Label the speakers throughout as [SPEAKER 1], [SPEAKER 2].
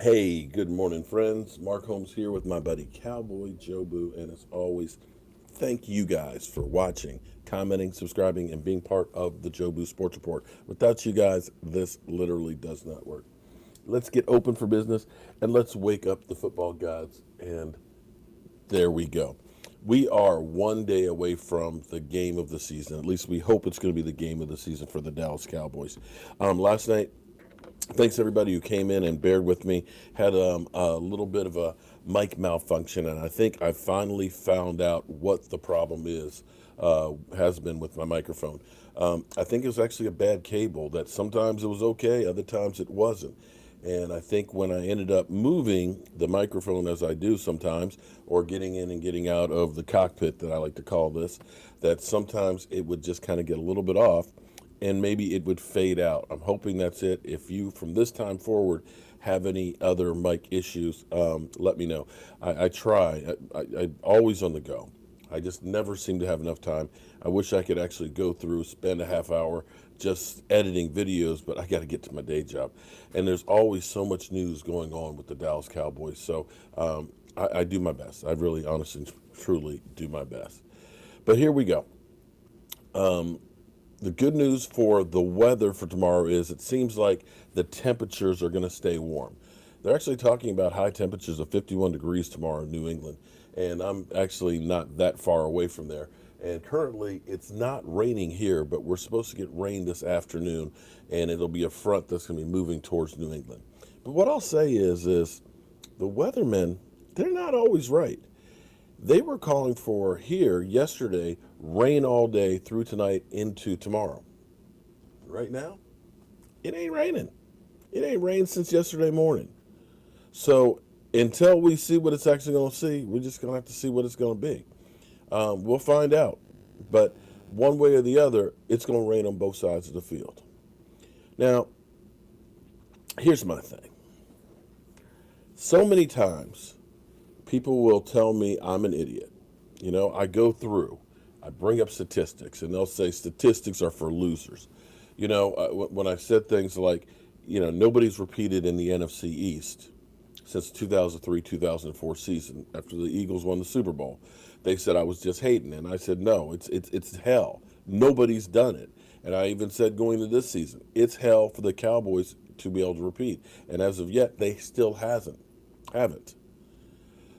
[SPEAKER 1] Hey, good morning, friends. Mark Holmes here with my buddy Cowboy Jobu, and as always, thank you guys for watching, commenting, subscribing, and being part of the Jobu Sports Report. Without you guys, this literally does not work. Let's get open for business and let's wake up the football gods. And there we go. We are one day away from the game of the season. At least we hope it's going to be the game of the season for the Dallas Cowboys. Last night, thanks everybody who came in and bared with me. Had a little bit of a mic malfunction, and I think I finally found out what the problem is. Has been with my microphone. I think it was actually a bad cable. That sometimes it was okay, other times it wasn't. And I think when I ended up moving the microphone as I do sometimes, or getting in and getting out of the cockpit that I like to call this, that sometimes it would just kind of get a little bit off and maybe it would fade out. I'm hoping that's it. If you, from this time forward, have any other mic issues, let me know. I try. I'm always on the go. I just never seem to have enough time. I wish I could actually go through, spend a half hour just editing videos, but I got to get to my day job. And there's always so much news going on with the Dallas Cowboys. So I do my best. I really, honestly, truly do my best. But here we go. The good news for the weather for tomorrow is it seems like the temperatures are going to stay warm. They're actually talking about high temperatures of 51 degrees tomorrow in New England, and I'm actually not that far away from there. And currently, it's not raining here, but we're supposed to get rain this afternoon, and it'll be a front that's going to be moving towards New England. But what I'll say is the weathermen, they're not always right. They were calling for here yesterday rain all day through tonight into tomorrow. Right now, it ain't raining. It ain't rained since yesterday morning. So until we see what it's actually going to see, we're just going to have to see what it's going to be. We'll find out. But one way or the other, it's going to rain on both sides of the field. Now, here's my thing. So many times, people will tell me I'm an idiot. You know, I go through, I bring up statistics, and they'll say statistics are for losers. You know, when I said things like, nobody's repeated in the NFC East since 2003, 2004 season after the Eagles won the Super Bowl. They said I was just hating, and I said no, it's hell. Nobody's done it, and I even said going into this season, it's hell for the Cowboys to be able to repeat, and as of yet, they still haven't.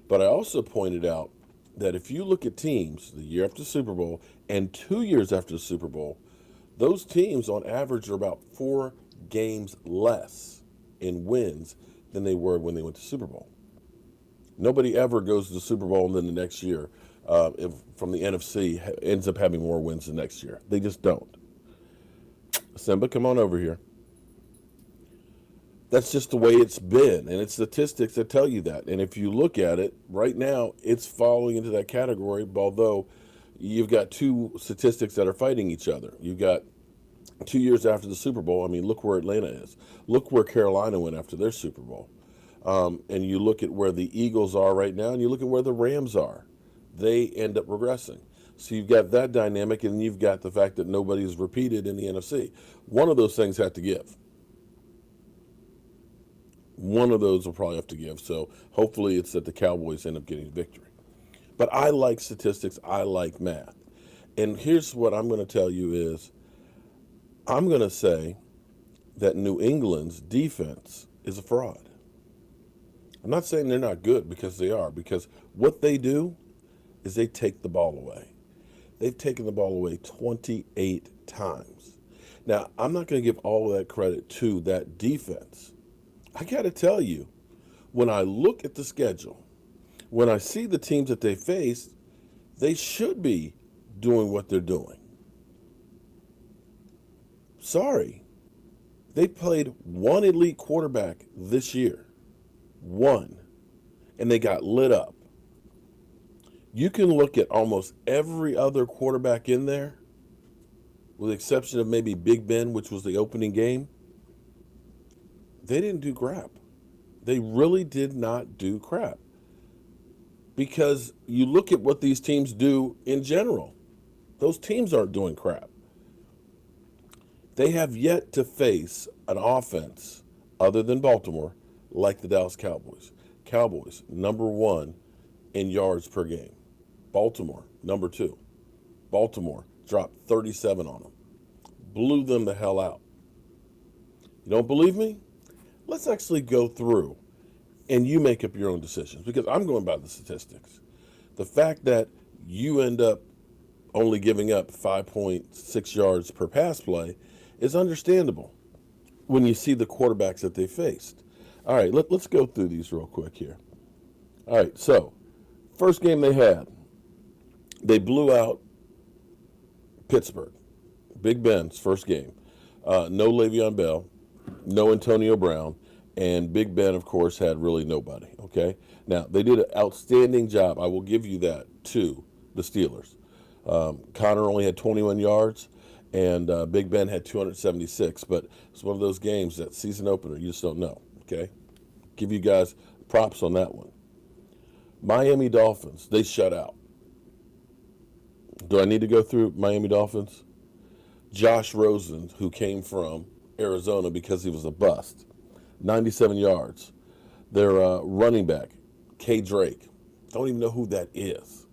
[SPEAKER 1] But I also pointed out that if you look at teams the year after the Super Bowl and 2 years after the Super Bowl, those teams on average are about 4 games less in wins than they were when they went to Super Bowl. Nobody ever goes to the Super Bowl and then the next year, if from the NFC, ends up having more wins the next year. They just don't. Simba, come on over here. That's just the way it's been, and it's statistics that tell you that. And if you look at it right now, it's falling into that category, although you've got two statistics that are fighting each other. You've got 2 years after the Super Bowl. I mean, look where Atlanta is. Look where Carolina went after their Super Bowl. And you look at where the Eagles are right now, and you look at where the Rams are. They end up regressing. So you've got that dynamic, and you've got the fact that nobody's repeated in the NFC. One of those things have to give. One of those will probably have to give. So hopefully it's that the Cowboys end up getting a victory. But I like statistics. I like math. And here's what I'm going to tell you is I'm going to say that New England's defense is a fraud. I'm not saying they're not good, because they are, because what they do is they take the ball away. They've taken the ball away 28 times. Now, I'm not going to give all of that credit to that defense. I got to tell you, when I look at the schedule, when I see the teams that they faced, they should be doing what they're doing. Sorry. They played one elite quarterback this year. One. And they got lit up. You can look at almost every other quarterback in there, with the exception of maybe Big Ben, which was the opening game. They didn't do crap. They really did not do crap. Because you look at what these teams do in general. Those teams aren't doing crap. They have yet to face an offense, other than Baltimore, like the Dallas Cowboys. Cowboys, number one in yards per game. Baltimore, number two. Baltimore dropped 37 on them. Blew them the hell out. You don't believe me? Let's actually go through and you make up your own decisions because I'm going by the statistics. The fact that you end up only giving up 5.6 yards per pass play is understandable when you see the quarterbacks that they faced. All right, let's go through these real quick here. All right, so first game they had, they blew out Pittsburgh. Big Ben's first game. No Le'Veon Bell, no Antonio Brown, and Big Ben, of course, had really nobody, okay? Now, they did an outstanding job. I will give you that to the Steelers. Connor only had 21 yards, and Big Ben had 276, but it's one of those games, that season opener, you just don't know, okay? Give you guys props on that one. Miami Dolphins, they shut out. Do I need to go through Miami Dolphins? Josh Rosen, who came from Arizona because he was a bust, 97 yards. Their running back, K. Drake, don't even know who that is.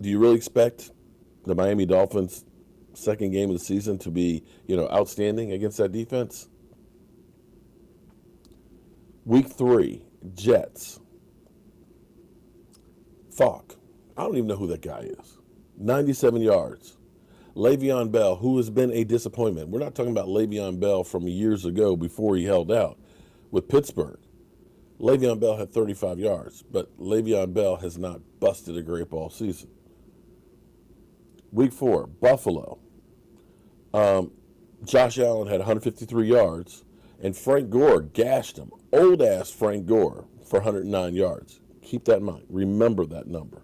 [SPEAKER 1] Do you really expect the Miami Dolphins' second game of the season to be, outstanding against that defense? Week 3, Jets. Falk, I don't even know who that guy is. 97 yards. Le'Veon Bell, who has been a disappointment. We're not talking about Le'Veon Bell from years ago before he held out with Pittsburgh. Le'Veon Bell had 35 yards, but Le'Veon Bell has not busted a grape all season. Week 4, Buffalo. Josh Allen had 153 yards, and Frank Gore gashed him. Old-ass Frank Gore for 109 yards. Keep that in mind. Remember that number.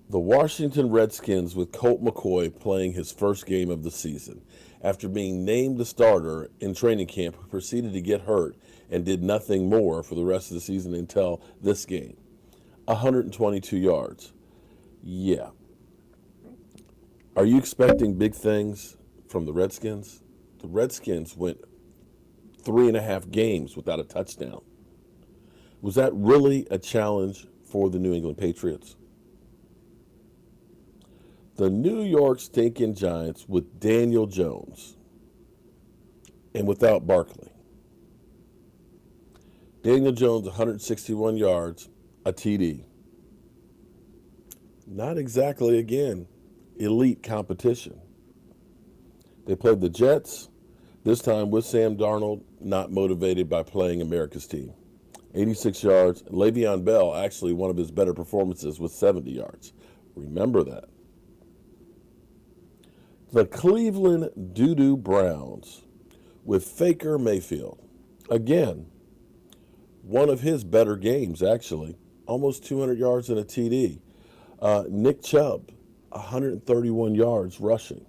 [SPEAKER 1] The Washington Redskins with Colt McCoy playing his first game of the season. After being named the starter in training camp, he proceeded to get hurt and did nothing more for the rest of the season until this game. 122 yards. Yeah. Are you expecting big things from the Redskins? The Redskins went 3.5 games without a touchdown. Was that really a challenge for the New England Patriots? The New York stinking Giants with Daniel Jones and without Barkley. Daniel Jones, 161 yards, a TD. Not exactly, again, elite competition. They played the Jets, this time with Sam Darnold, not motivated by playing America's team. 86 yards. Le'Veon Bell, actually one of his better performances, with 70 yards. Remember that. The Cleveland Doo-Doo Browns with Faker Mayfield. Again, one of his better games, actually. Almost 200 yards and a TD. Nick Chubb, 131 yards rushing.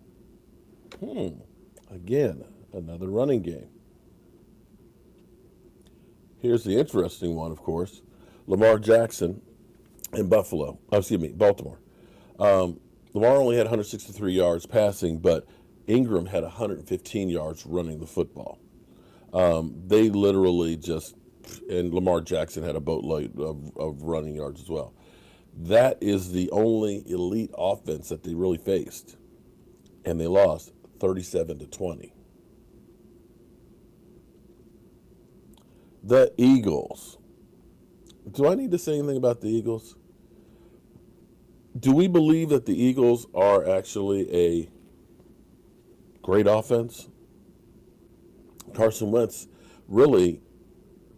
[SPEAKER 1] Again, another running game. Here's the interesting one, of course. Lamar Jackson in Baltimore. Lamar only had 163 yards passing, but Ingram had 115 yards running the football. They literally and Lamar Jackson had a boatload of running yards as well. That is the only elite offense that they really faced. And they lost 37-20. The Eagles. Do I need to say anything about the Eagles? Do we believe that the Eagles are actually a great offense? Carson Wentz really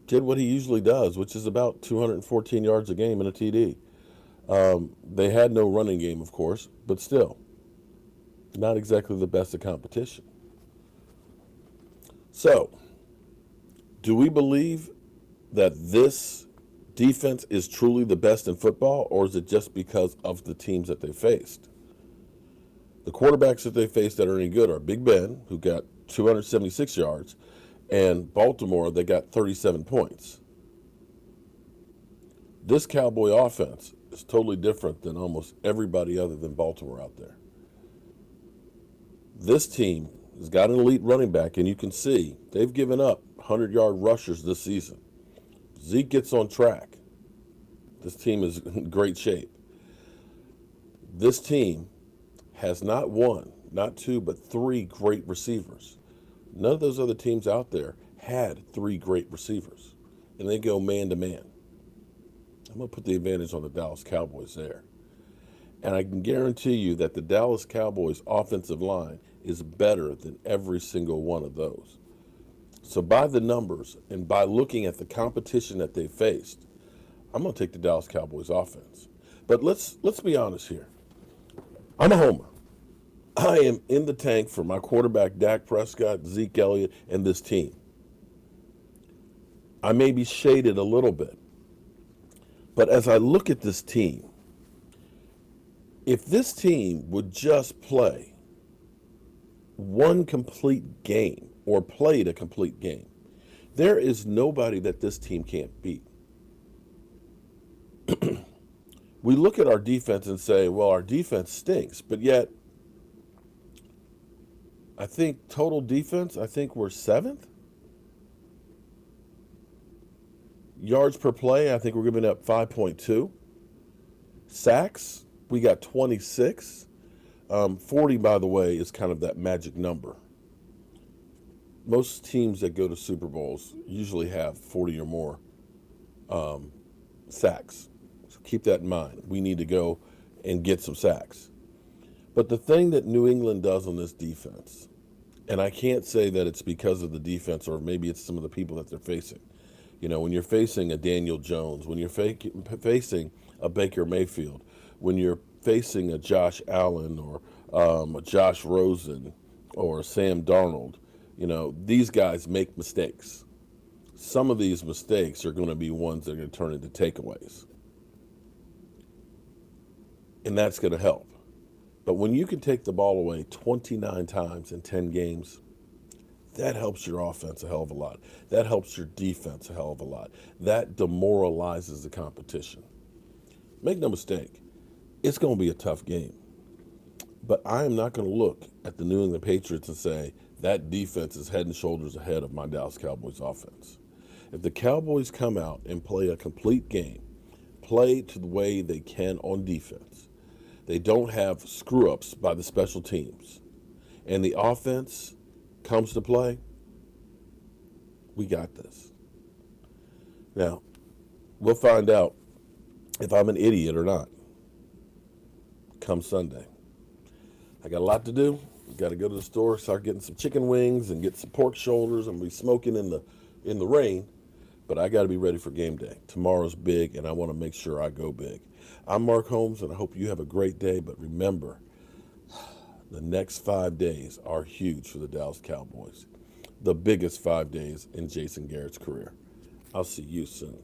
[SPEAKER 1] did what he usually does, which is about 214 yards a game and a TD. They had no running game, of course, but still, not exactly the best of competition. So, do we believe that this defense is truly the best in football, or is it just because of the teams that they faced? The quarterbacks that they faced that are any good are Big Ben, who got 276 yards, and Baltimore, that got 37 points. This Cowboy offense is totally different than almost everybody other than Baltimore out there. This team He's got an elite running back, and you can see they've given up 100-yard rushers this season. Zeke gets on track. This team is in great shape. This team has not one, not two, but three great receivers. None of those other teams out there had three great receivers, and they go man to man. I'm going to put the advantage on the Dallas Cowboys there. And I can guarantee you that the Dallas Cowboys offensive line is better than every single one of those. So by the numbers and by looking at the competition that they faced, I'm going to take the Dallas Cowboys offense. But let's be honest here. I'm a homer. I am in the tank for my quarterback, Dak Prescott, Zeke Elliott, and this team. I may be shaded a little bit. But as I look at this team, if this team would just play one complete game or played a complete game, there is nobody that this team can't beat. We look at our defense and say, well, our defense stinks, but yet I think total defense, I think we're 7th. Yards per play, I think we're giving up 5.2. Sacks, we got 26. 40, by the way, is kind of that magic number. Most teams that go to Super Bowls usually have 40 or more sacks. So keep that in mind. We need to go and get some sacks. But the thing that New England does on this defense, and I can't say that it's because of the defense or maybe it's some of the people that they're facing. You know, when you're facing a Daniel Jones, when you're facing a Baker Mayfield, when you're facing a Josh Allen or a Josh Rosen or Sam Darnold, you know, these guys make mistakes. Some of these mistakes are going to be ones that are going to turn into takeaways. And that's going to help. But when you can take the ball away 29 times in 10 games, that helps your offense a hell of a lot. That helps your defense a hell of a lot. That demoralizes the competition. Make no mistake, it's going to be a tough game. But I am not going to look at the New England Patriots and say, that defense is head and shoulders ahead of my Dallas Cowboys offense. If the Cowboys come out and play a complete game, play to the way they can on defense, they don't have screw-ups by the special teams, and the offense comes to play, we got this. Now, we'll find out if I'm an idiot or not come Sunday. I got a lot to do. Got to go to the store, start getting some chicken wings and get some pork shoulders and be smoking in the rain. But I got to be ready for game day. Tomorrow's big, and I want to make sure I go big. I'm Mark Holmes, and I hope you have a great day. But remember, the next 5 days are huge for the Dallas Cowboys. The biggest 5 days in Jason Garrett's career. I'll see you soon.